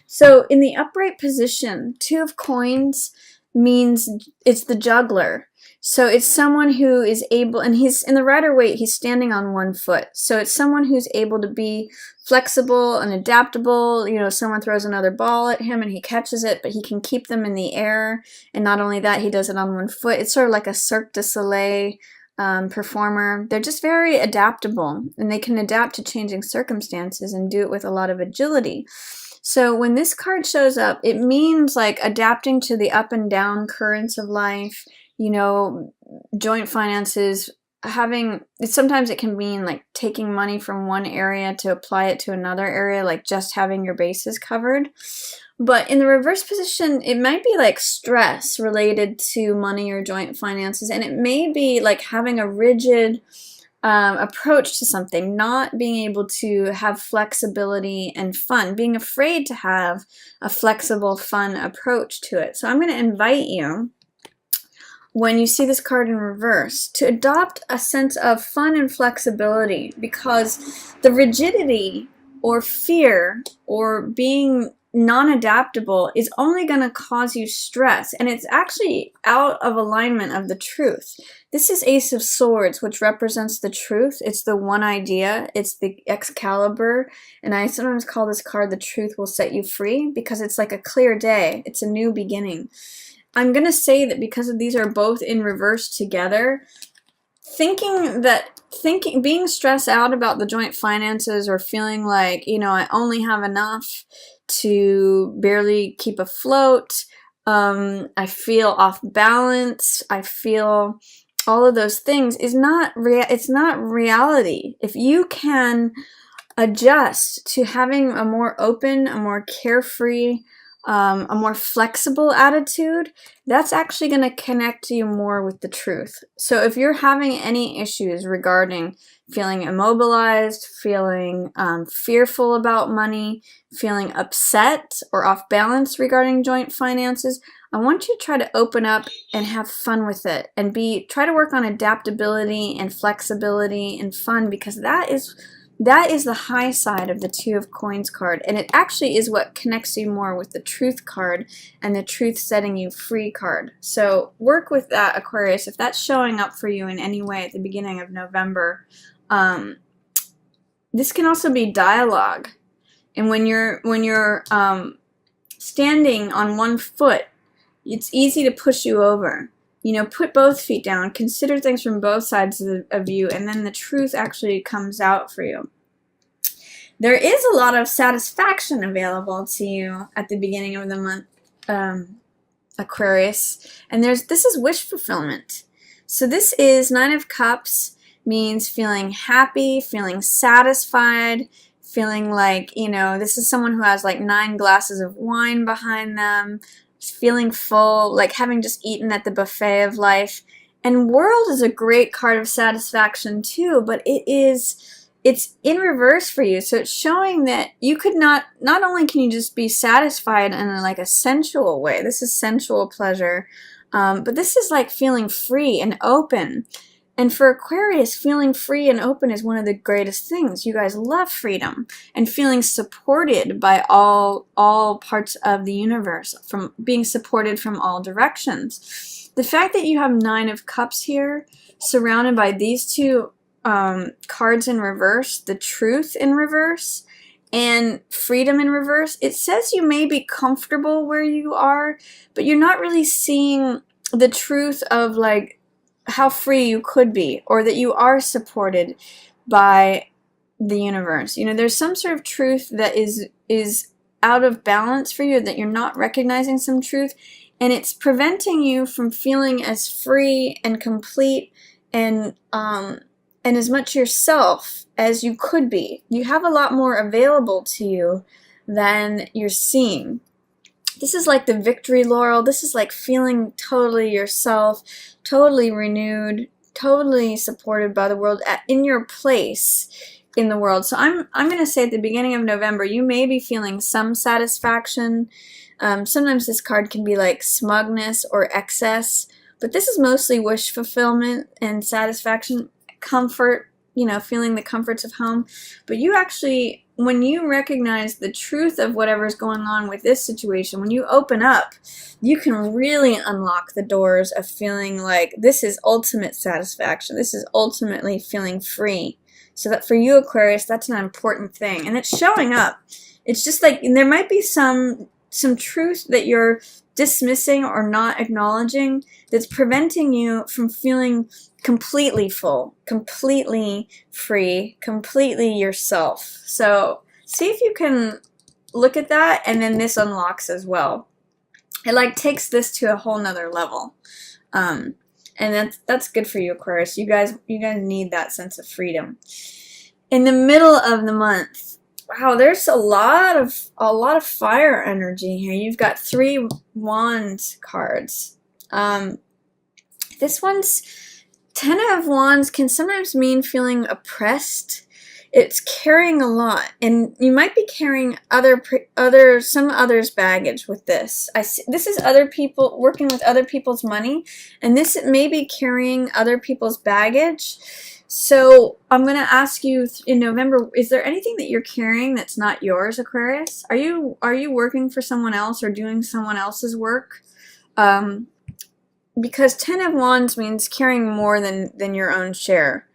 So in the upright position, 2 of coins means it's the juggler. So it's someone who is able, and he's in the Rider-Waite, he's standing on 1 foot. So it's someone who's able to be flexible and adaptable. You know, someone throws another ball at him and he catches it, but he can keep them in the air. And not only that, he does it on 1 foot. It's sort of like a Cirque du Soleil performer. They're just very adaptable, and they can adapt to changing circumstances and do it with a lot of agility. So when this card shows up, it means like adapting to the up and down currents of life, you know, joint finances, sometimes it can mean like taking money from one area to apply it to another area, like just having your bases covered. But in the reverse position, it might be like stress related to money or joint finances, and it may be like having a rigid approach to something, not being able to have flexibility and fun, being afraid to have a flexible, fun approach to it. So I'm going to invite you, when you see this card in reverse, to adopt a sense of fun and flexibility, because the rigidity or fear or being non-adaptable is only going to cause you stress, and it's actually out of alignment of the truth. This is Ace of Swords, which represents the truth. It's the one idea. It's the Excalibur, and I sometimes call this card the truth will set you free, because it's like a clear day. It's a new beginning. I'm going to say that because these are both in reverse together, being stressed out about the joint finances, or feeling like, you know, I only have enough to barely keep afloat, I feel off balance, I feel all of those things, it's not reality. If you can adjust to having a more open, a more carefree, a more flexible attitude, that's actually going to connect you more with the truth. So if you're having any issues regarding feeling immobilized, feeling fearful about money, feeling upset or off balance regarding joint finances, I want you to try to open up and have fun with it, and try to work on adaptability and flexibility and fun, because that is the high side of the 2 of Coins card, and it actually is what connects you more with the Truth card and the Truth setting you free card. So work with that, Aquarius. If that's showing up for you in any way at the beginning of November, this can also be dialogue. And when you're standing on 1 foot, it's easy to push you over. You know, put both feet down, consider things from both sides of you, and then the truth actually comes out for you. There is a lot of satisfaction available to you at the beginning of the month, Aquarius, and this is wish fulfillment. So this is 9 of Cups, means feeling happy, feeling satisfied, feeling like, you know, this is someone who has like 9 glasses of wine behind them, feeling full, like having just eaten at the buffet of life. And World is a great card of satisfaction too, but it's in reverse for you. So it's showing that you could not only can you just be satisfied in like a sensual way, this is sensual pleasure, but this is like feeling free and open. And for Aquarius, feeling free and open is one of the greatest things. You guys love freedom and feeling supported by all parts of the universe, from being supported from all directions. The fact that you have 9 of Cups here, surrounded by these 2 cards in reverse, the Truth in reverse and freedom in reverse, it says you may be comfortable where you are, but you're not really seeing the truth of like how free you could be, or that you are supported by the universe. You know, there's some sort of truth that is out of balance for you, that you're not recognizing some truth, and it's preventing you from feeling as free and complete and as much yourself as you could be. You have a lot more available to you than you're seeing. This is like the victory laurel. This is like feeling totally yourself, totally renewed, totally supported by the world, in your place in the world. So I'm going to say at the beginning of November, you may be feeling some satisfaction. Sometimes this card can be like smugness or excess, but this is mostly wish fulfillment and satisfaction, comfort, you know, feeling the comforts of home. But you actually when you recognize the truth of whatever's going on with this situation, when you open up, you can really unlock the doors of feeling like this is ultimate satisfaction. This is ultimately feeling free. So that for you, Aquarius, that's an important thing. And it's showing up. It's just like there might be some truth that you're dismissing or not acknowledging that's preventing you from feeling completely full, completely free, completely yourself. So see if you can look at that, and then this unlocks as well. It like takes this to a whole nother level. And that's good for you, Aquarius. You guys need that sense of freedom. In the middle of the month, wow, there's a lot of fire energy here. You've got 3 Wands cards. This one's 10 of Wands can sometimes mean feeling oppressed. It's carrying a lot, and you might be carrying some others' baggage with this. This is other people working with other people's money, and this may be carrying other people's baggage. So I'm going to ask you in November, is there anything that you're carrying that's not yours, Aquarius? Are you working for someone else or doing someone else's work? Because 10 of Wands means carrying more than your own share,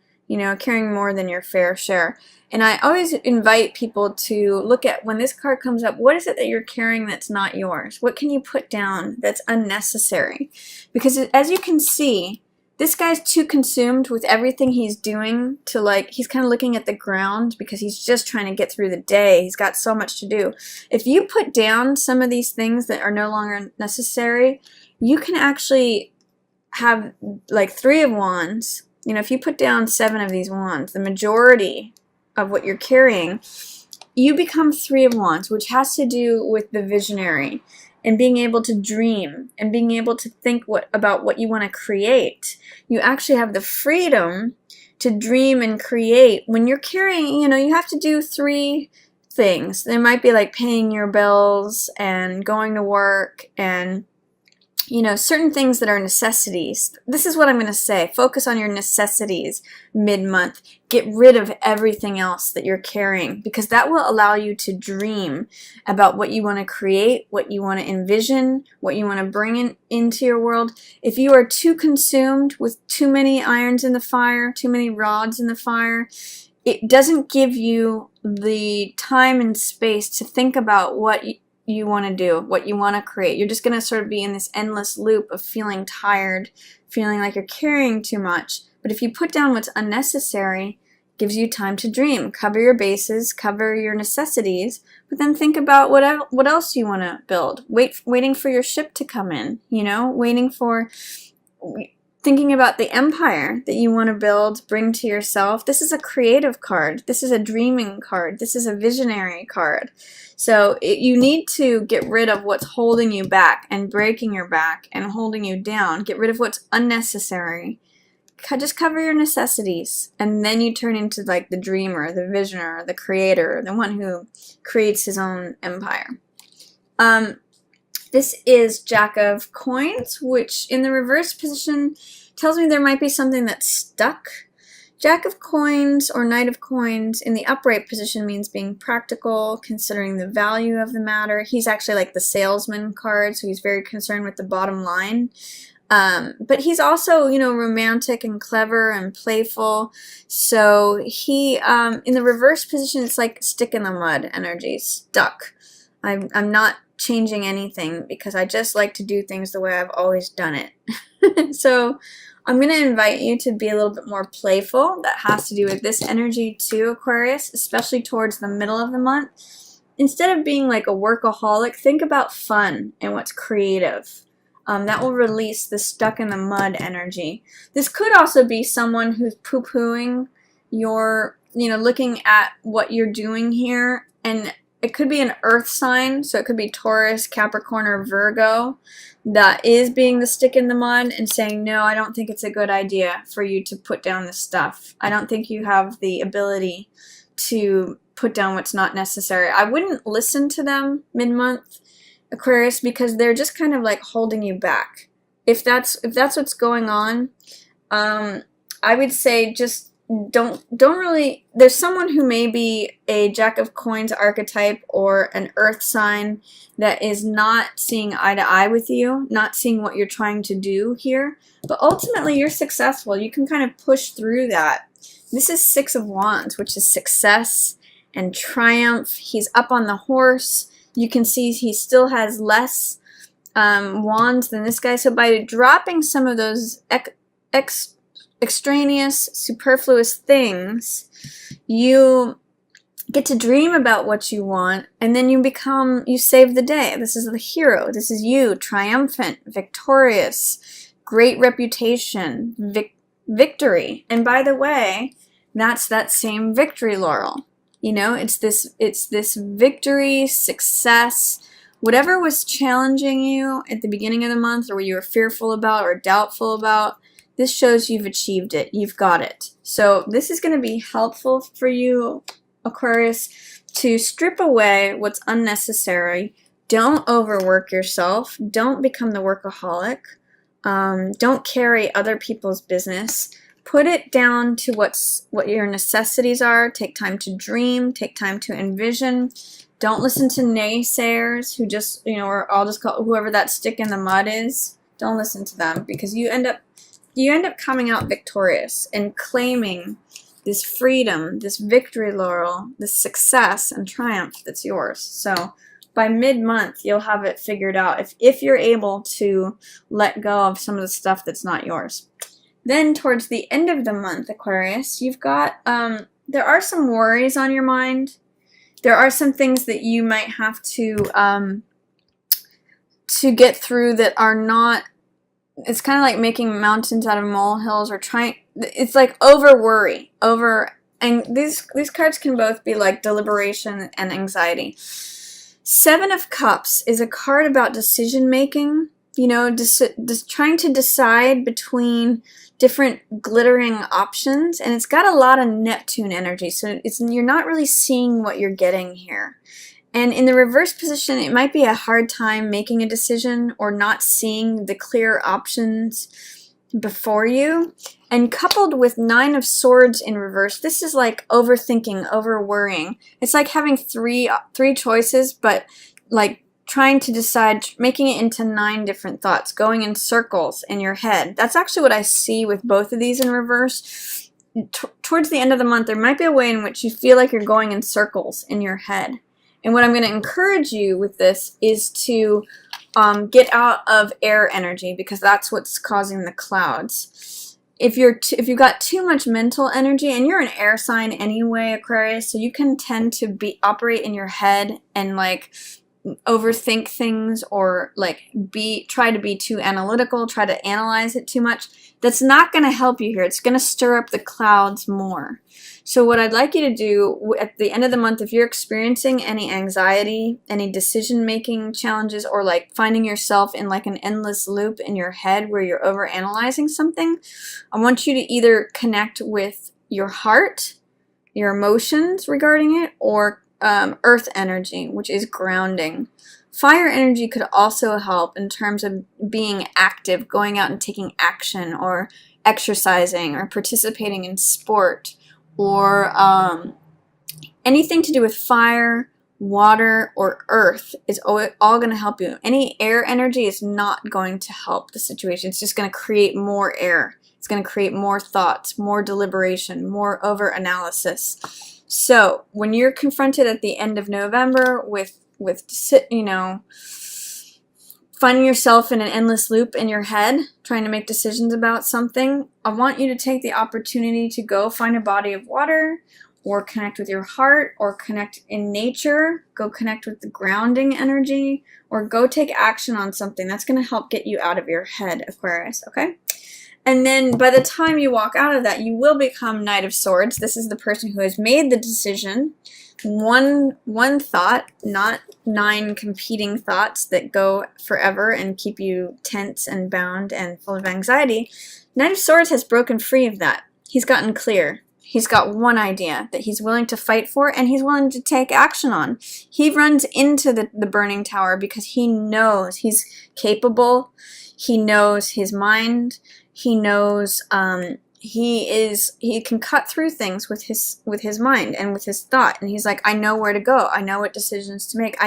carrying more than your fair share. And I always invite people to look at, when this card comes up, what is it that you're carrying that's not yours? What can you put down that's unnecessary? Because as you can see, this guy's too consumed with everything he's doing to he's kind of looking at the ground because he's just trying to get through the day. He's got so much to do. If you put down some of these things that are no longer necessary, you can actually have 3 of Wands. If you put down 7 of these Wands, the majority of what you're carrying, you become 3 of Wands, which has to do with the visionary and being able to dream and being able to think about what you want to create. You actually have the freedom to dream and create. When you're carrying, you have to do 3 things. There might be paying your bills and going to work and certain things that are necessities. This is what I'm going to say. Focus on your necessities mid-month. Get rid of everything else that you're carrying, because that will allow you to dream about what you want to create, what you want to envision, what you want to bring into your world. If you are too consumed with too many irons in the fire, too many rods in the fire, it doesn't give you the time and space to think about what you want to do, what you want to create. You're just going to sort of be in this endless loop of feeling tired, feeling like you're carrying too much. But if you put down what's unnecessary, it gives you time to dream. Cover your bases, cover your necessities, but then think about what else you want to build. Waiting for your ship to come in, thinking about the empire that you want to build, bring to yourself. This is a creative card. This is a dreaming card. This is a visionary card. So you need to get rid of what's holding you back and breaking your back and holding you down. Get rid of what's unnecessary. Just cover your necessities, and then you turn into the dreamer, the visioner, the creator, the one who creates his own empire. This is Jack of Coins, which in the reverse position tells me there might be something that's stuck. Jack of Coins or Knight of Coins in the upright position means being practical, considering the value of the matter. He's actually the salesman card, so he's very concerned with the bottom line. But he's also, romantic and clever and playful. So he, in the reverse position, it's like stick in the mud energy, stuck. I'm not changing anything because I just like to do things the way I've always done it. So I'm going to invite you to be a little bit more playful. That has to do with this energy too, Aquarius, especially towards the middle of the month. Instead of being like a workaholic, think about fun and what's creative. That will release the stuck in the mud energy. This could also be someone who's poo-pooing your, looking at what you're doing here, and it could be an earth sign, so it could be Taurus, Capricorn, or Virgo that is being the stick in the mud and saying, no, I don't think it's a good idea for you to put down this stuff. I don't think you have the ability to put down what's not necessary. I wouldn't listen to them mid-month, Aquarius, because they're just kind of like holding you back. If that's what's going on, I would say just don't really, there's someone who may be a Jack of Coins archetype or an earth sign that is not seeing eye to eye with you, not seeing what you're trying to do here, but ultimately you're successful. You can kind of push through that. This is Six of Wands, which is success and triumph. He's up on the horse. You can see he still has less wands than this guy. So by dropping some of those extraneous, superfluous things, you get to dream about what you want, and then you save the day. This is the hero. This is you, triumphant, victorious, great reputation, victory. And by the way, that's that same victory laurel. You know, it's this victory, success, whatever was challenging you at the beginning of the month, or what you were fearful about or doubtful about. This shows you've achieved it. You've got it. So this is going to be helpful for you, Aquarius, to strip away what's unnecessary. Don't overwork yourself. Don't become the workaholic. Don't carry other people's business. Put it down to what your necessities are. Take time to dream. Take time to envision. Don't listen to naysayers who just, or I'll just call whoever that stick in the mud is. Don't listen to them, because you end up coming out victorious and claiming this freedom, this victory laurel, this success and triumph that's yours. So by mid-month, you'll have it figured out if you're able to let go of some of the stuff that's not yours. Then towards the end of the month, Aquarius, you've got, there are some worries on your mind. There are some things that you might have to get through that are not, it's kind of like making mountains out of molehills, or it's like over worry, and these cards can both be like deliberation and anxiety. Seven of Cups is a card about decision making, trying to decide between different glittering options, and it's got a lot of Neptune energy, so you're not really seeing what you're getting here. And in the reverse position, it might be a hard time making a decision or not seeing the clear options before you. And coupled with Nine of Swords in reverse, this is like overthinking, over worrying. It's like having three choices, but like trying to decide, making it into 9 different thoughts, going in circles in your head. That's actually what I see with both of these in reverse. Towards the end of the month, there might be a way in which you feel like you're going in circles in your head. And what I'm going to encourage you with this is to get out of air energy, because that's what's causing the clouds. If you've got too much mental energy, and you're an air sign anyway, Aquarius, so you can tend to operate in your head and like overthink things, or like try to be too analytical, try to analyze it too much. That's not going to help you here. It's going to stir up the clouds more. So what I'd like you to do at the end of the month, if you're experiencing any anxiety, any decision-making challenges, or like finding yourself in like an endless loop in your head where you're overanalyzing something, I want you to either connect with your heart, your emotions regarding it, or earth energy, which is grounding. Fire energy could also help in terms of being active, going out and taking action, or exercising, or participating in sport, or anything to do with fire, water, or earth is all going to help you. Any air energy is not going to help the situation. It's just going to create more air. It's going to create more thoughts, more deliberation, more over-analysis. So when you're confronted at the end of November with finding yourself in an endless loop in your head, trying to make decisions about something, I want you to take the opportunity to go find a body of water, or connect with your heart, or connect in nature, go connect with the grounding energy, or go take action on something. That's going to help get you out of your head, Aquarius, okay? And then by the time you walk out of that, you will become Knight of Swords. This is the person who has made the decision. One thought, not 9 competing thoughts that go forever and keep you tense and bound and full of anxiety. Knight of Swords has broken free of that. He's gotten clear. He's got one idea that he's willing to fight for, and he's willing to take action on. He runs into the burning tower because he knows he's capable. He knows his mind. He knows he can cut through things with his mind and with his thought, and he's like, I know where to go, I know what decisions to make.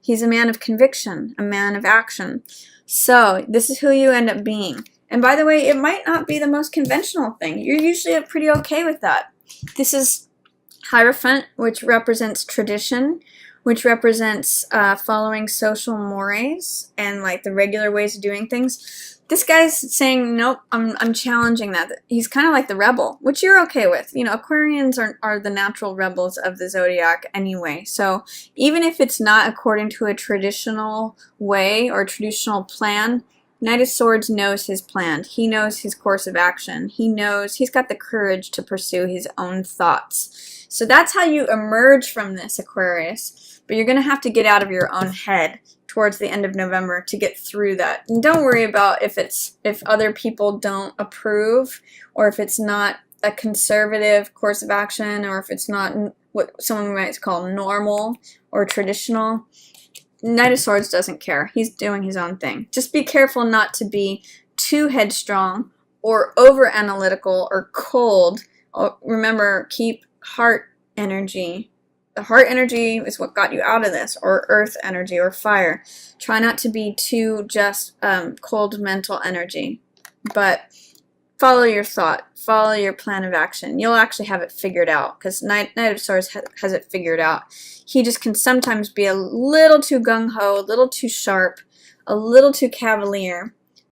He's a man of conviction, a man of action. So this is who you end up being. And by the way, it might not be the most conventional thing. You're usually pretty okay with that. This is Hierophant, which represents tradition, which represents following social mores and like the regular ways of doing things. This guy's saying, nope, I'm challenging that. He's kind of like the rebel, which you're okay with. You know, Aquarians are the natural rebels of the zodiac anyway. So even if it's not according to a traditional way or traditional plan, Knight of Swords knows his plan. He knows his course of action. He knows he's got the courage to pursue his own thoughts. So that's how you emerge from this, Aquarius. But you're going to have to get out of your own head towards the end of November to get through that. And don't worry about if other people don't approve, or if it's not a conservative course of action, or if it's not what someone might call normal or traditional. Knight of Swords doesn't care. He's doing his own thing. Just be careful not to be too headstrong or over analytical or cold. Remember, keep heart energy. The heart energy is what got you out of this, or earth energy, or fire. Try not to be too just cold mental energy, but follow your thought, follow your plan of action. You'll actually have it figured out, because Knight of Swords has it figured out. He just can sometimes be a little too gung-ho, a little too sharp, a little too cavalier,